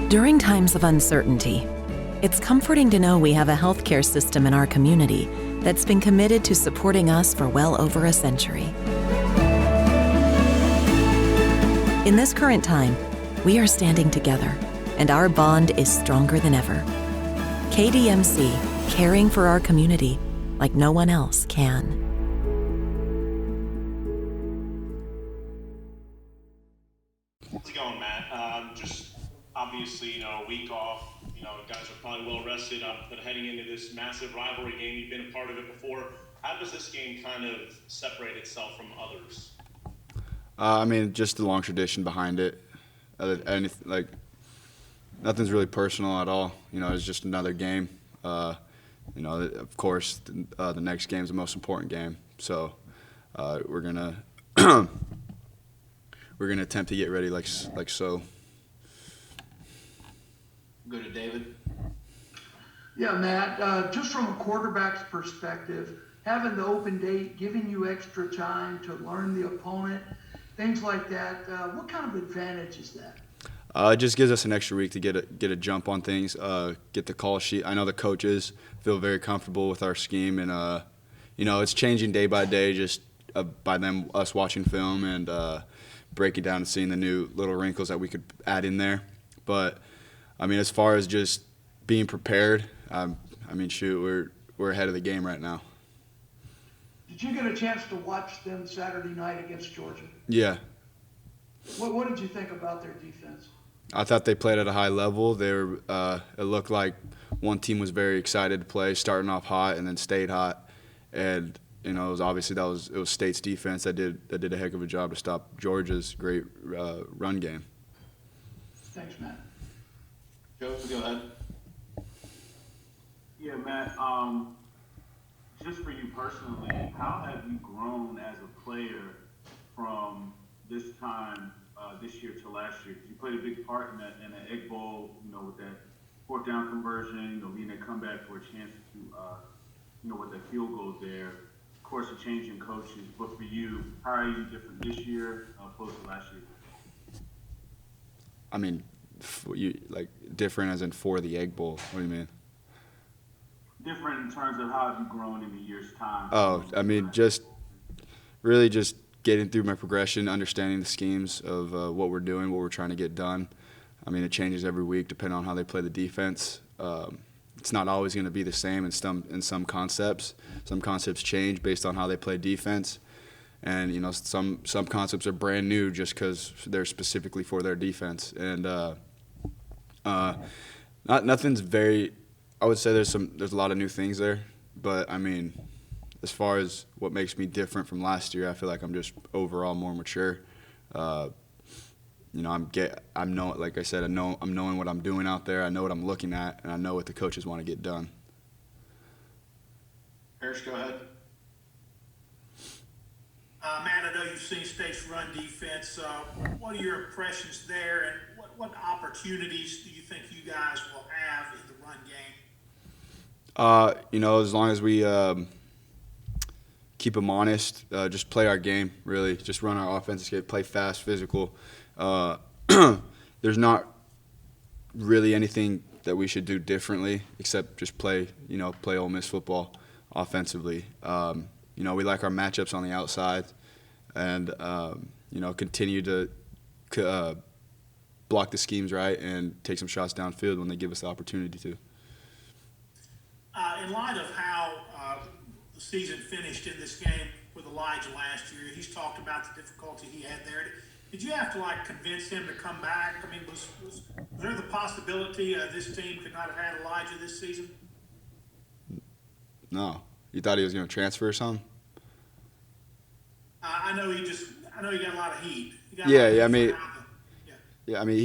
During times of uncertainty, it's comforting to know we have a healthcare system in our community that's been committed to supporting us for well over a century. In this current time, we are standing together, and our bond is stronger than ever. KDMC, caring for our community like no one else can. How's it going, Matt? Just obviously, a week off. Guys are probably well rested, but heading into this massive rivalry game, you've been a part of it before. How does this game kind of separate itself from others? Just the long tradition behind it. Nothing's really personal at all. It's just another game. Of course, the next game's the most important game. So we're gonna attempt to get ready like so. Go to David. Yeah, Matt, just from a quarterback's perspective, having the open date, giving you extra time to learn the opponent, things like that, what kind of advantage is that? It just gives us an extra week to get a jump on things, get the call sheet. I know the coaches feel very comfortable with our scheme, and it's changing day by day just by us watching film and breaking down and seeing the new little wrinkles that we could add in there. But as far as just being prepared, we're ahead of the game right now. Did you get a chance to watch them Saturday night against Georgia? Yeah. What did you think about their defense? I thought they played at a high level. It looked like one team was very excited to play, starting off hot and then stayed hot. And it was State's defense that did a heck of a job to stop Georgia's great run game. Thanks, Matt. Joe, go ahead. Yeah, Matt, just for you personally, how have you grown as a player from this time this year to last year? Because you played a big part in the Egg Bowl, with that fourth down conversion, being that comeback for a chance to, with that field goal there. Of course, a change in coaches, but for you, how are you different this year opposed to last year? Different as in for the Egg Bowl. What do you mean? Different in terms of how have you grown in a year's time? Just getting through my progression, understanding the schemes of what we're doing, what we're trying to get done. It changes every week depending on how they play the defense. It's not always going to be the same in some concepts. Some concepts change based on how they play defense. And, some concepts are brand new just because they're specifically for their defense. And nothing's very – I would say there's a lot of new things there. But, as far as what makes me different from last year, I feel like I'm just overall more mature. I'm knowing what I'm doing out there. I know what I'm looking at, and I know what the coaches want to get done. Harris, go ahead. Matt, I know you've seen State's run defense. What are your impressions there, and what opportunities do you think you guys will have in the run game? As long as we keep them honest, just play our game, really. Just run our offensive game, play fast, physical. There's not really anything that we should do differently except just play Ole Miss football offensively. We like our matchups on the outside and, continue to block the schemes right and take some shots downfield when they give us the opportunity to. In light of how the season finished in this game with Elijah last year, he's talked about the difficulty he had there. Did you have to convince him to come back? Was there the possibility this team could not have had Elijah this season? No. You thought he was going to transfer or something? I know he got a lot of heat. He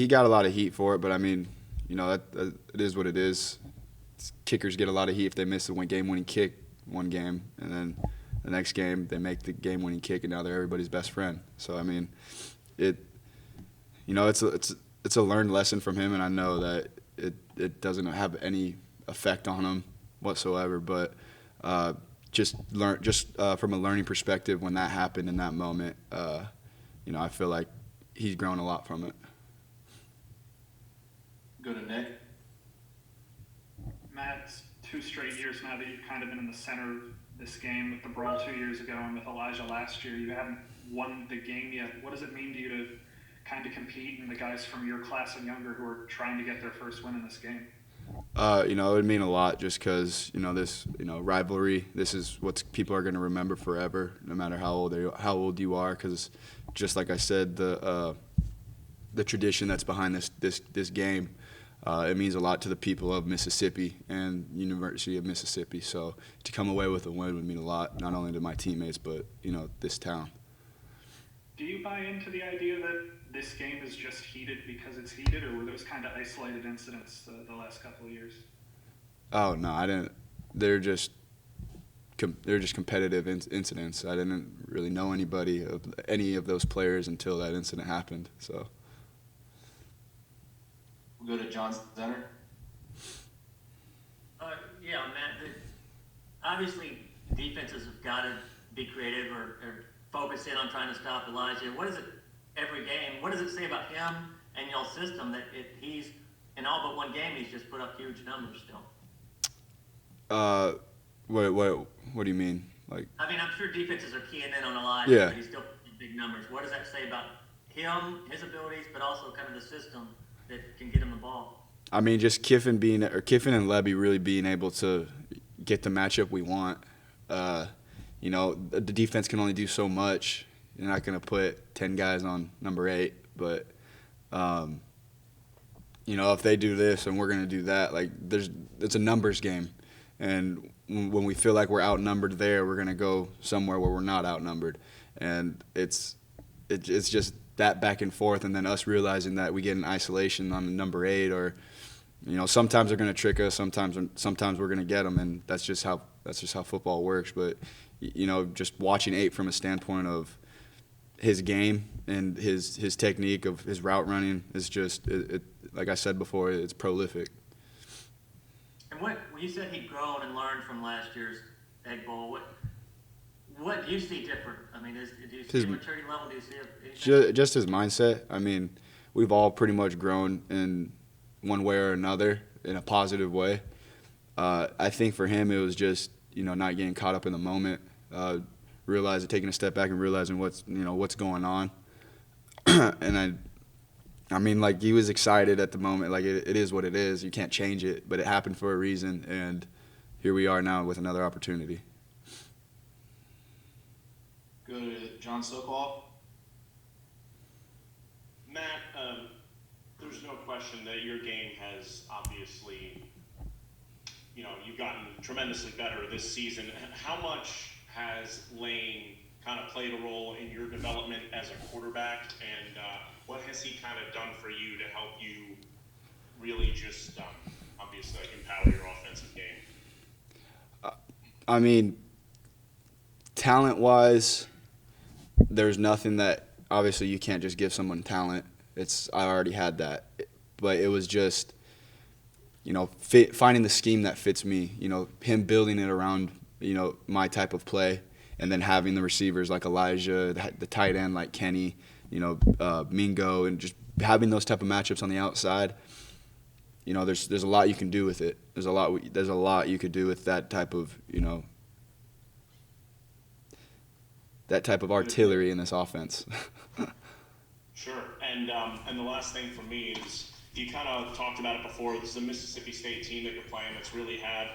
got a lot of heat for it, but it is what it is. Kickers get a lot of heat if they miss the game-winning kick one game, and then the next game they make the game-winning kick, and now they're everybody's best friend. So it's a learned lesson from him, and I know that it doesn't have any effect on him whatsoever. But from a learning perspective, when that happened in that moment, I feel like he's grown a lot from it. Go to Nick. Matt, 2 straight years now that you've kind of been in the center of this game with the Brawl 2 years ago and with Elijah last year. You haven't won the game yet. What does it mean to you to kind of compete and the guys from your class and younger who are trying to get their first win in this game? It would mean a lot just because, this, rivalry, this is what people are going to remember forever, no matter how old you are, because just like I said, the tradition that's behind this game, it means a lot to the people of Mississippi and University of Mississippi. So to come away with a win would mean a lot, not only to my teammates, but, this town. Do you buy into the idea that this game is just heated because it's heated, or were those kind of isolated incidents the last couple of years? Oh, no, I didn't. They're just competitive incidents. I didn't really know any of those players until that incident happened. So We'll go to John Center. Yeah, Matt, obviously defenses have got to be creative or focus in on trying to stop Elijah. What is it every game? What does it say about him and y'all's system that he's, in all but one game, he's just put up huge numbers still? What do you mean? Like, I mean, I'm sure defenses are keying in on Elijah, yeah. but he's still putting big numbers. What does that say about him, his abilities, but also kind of the system that can get him the ball? I mean, just Kiffin and Levy really being able to get the matchup we want. The defense can only do so much. You're not going to put 10 guys on number 8, but if they do this and we're going to do that, it's a numbers game. And when we feel like we're outnumbered there, we're going to go somewhere where we're not outnumbered. And it's just that back and forth, and then us realizing that we get an isolation on the number 8, or sometimes they're going to trick us, sometimes we're going to get them, and that's just how football works. But just watching 8 from a standpoint of his game and his technique of his route running is just like I said before, it's prolific. And when you said he'd grown and learned from last year's Egg Bowl, what do you see different? I mean, do you see a maturity level? Do you see anything? Just his mindset. I mean, we've all pretty much grown in one way or another in a positive way. I think for him it was just not getting caught up in the moment, taking a step back and realizing what's going on. And I mean, he was excited at the moment. It is what it is. You can't change it, but it happened for a reason, and here we are now with another opportunity. Go to John Sokoloff. Matt, there's no question that your game has obviously, you've gotten tremendously better this season. How much has Lane kind of played a role in your development as a quarterback, and what has he kind of done for you to help you really just obviously empower your offensive game? I mean, talent-wise, there's nothing that obviously you can't just give someone talent. I already had that, but it was just finding the scheme that fits me. Him building it around my type of play, and then having the receivers like Elijah, the tight end like Kenny, Mingo, and just having those type of matchups on the outside. There's a lot you can do with it. There's a lot you could do with that type of artillery in this offense. Sure. And the last thing for me is, you kind of talked about it before, this is a Mississippi State team that you're playing that's really had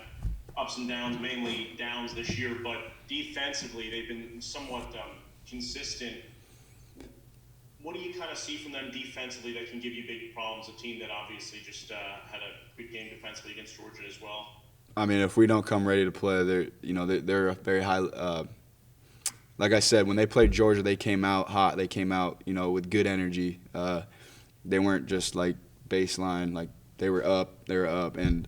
ups and downs, mainly downs this year, but defensively they've been somewhat consistent. What do you kind of see from them defensively that can give you big problems? A team that obviously just had a good game defensively against Georgia as well. I mean, if we don't come ready to play, they're a very high. Like I said, when they played Georgia, they came out hot. They came out, with good energy. They weren't just baseline. They were up, and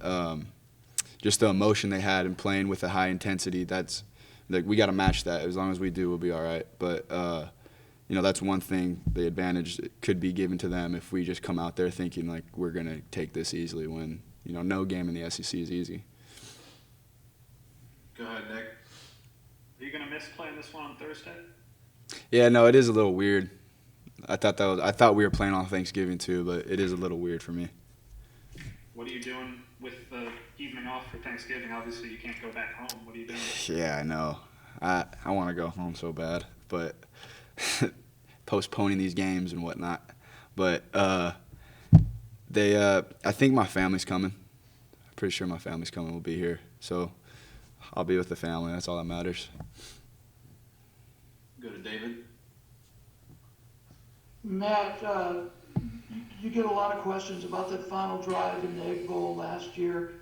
just the emotion they had in playing with a high intensity. That's we got to match that. As long as we do, we'll be all right. But that's one thing. The advantage could be given to them if we just come out there thinking we're gonna take this easily. When no game in the SEC is easy. Go ahead, Nick. Are you going to miss playing this one on Thursday? Yeah, no, it is a little weird. I thought we were playing on Thanksgiving too, but it is a little weird for me. What are you doing with the evening off for Thanksgiving? Obviously, you can't go back home. What are you doing? Yeah, I know. I want to go home so bad, but postponing these games and whatnot. But I think my family's coming. I'm pretty sure my family's coming. We'll be here, so I'll be with the family. That's all that matters. Go to David. Matt, you get a lot of questions about that final drive in the Egg Bowl last year,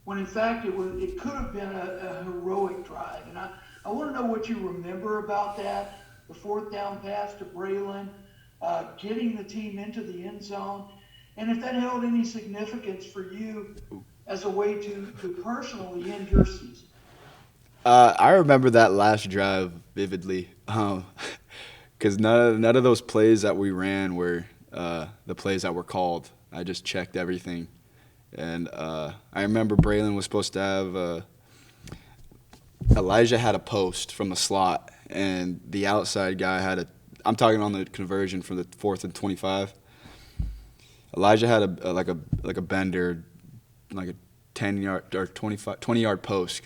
when in fact it could have been a heroic drive. And I want to know what you remember about that, the fourth down pass to Braylon, getting the team into the end zone, and if that held any significance for you as a way to personally end your season. I remember that last drive vividly, because none of those plays that we ran were the plays that were called. I just checked everything, and I remember Braylon was supposed to have Elijah had a post from the slot, and the outside guy had a. I'm talking on the conversion for the 4th and 25. Elijah had a bender, like a 10-yard or 20-yard post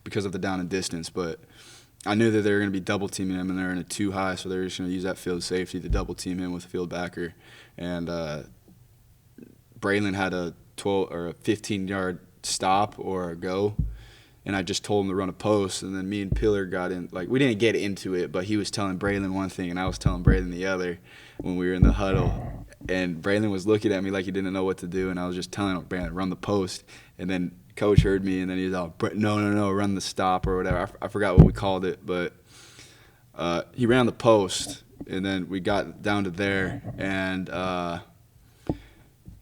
because of the down and distance, but I knew that they were going to be double teaming him, and they're in a 2 high, so they're just going to use that field safety to double team him with a field backer. And Braylon had a 12 or a 15-yard stop or a go, and I just told him to run a post. And then me and Pillar got in, like, we didn't get into it, but he was telling Braylon one thing and I was telling Braylon the other when we were in the huddle. And Braylon was looking at me like he didn't know what to do, and I was just telling him, Braylon, run the post. And then Coach heard me, and then he was all, no, run the stop or whatever. I forgot what we called it, but he ran the post, and then we got down to there, and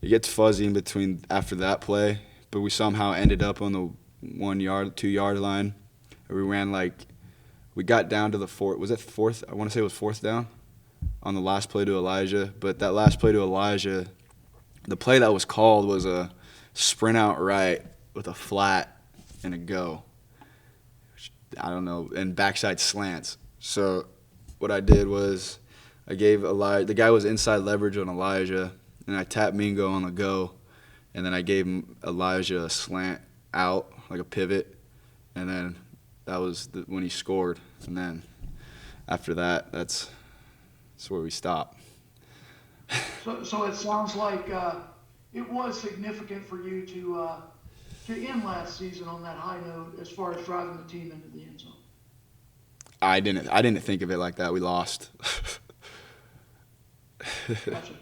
it gets fuzzy in between after that play, but we somehow ended up on the 1 yard, 2 yard line. We ran we got down to the fourth. Was it fourth? I want to say it was 4th down on the last play to Elijah. But that last play to Elijah, the play that was called was a sprint out right with a flat and a go. I don't know, and backside slants. So what I did was I gave Elijah, the guy was inside leverage on Elijah, and I tapped Mingo on the go, and then I gave Elijah a slant out, like a pivot, and then that was when he scored. And then after that, that's where we stopped. So it sounds like it was significant for you to end last season on that high note as far as driving the team into the end zone. I didn't think of it like that. We lost. Gotcha.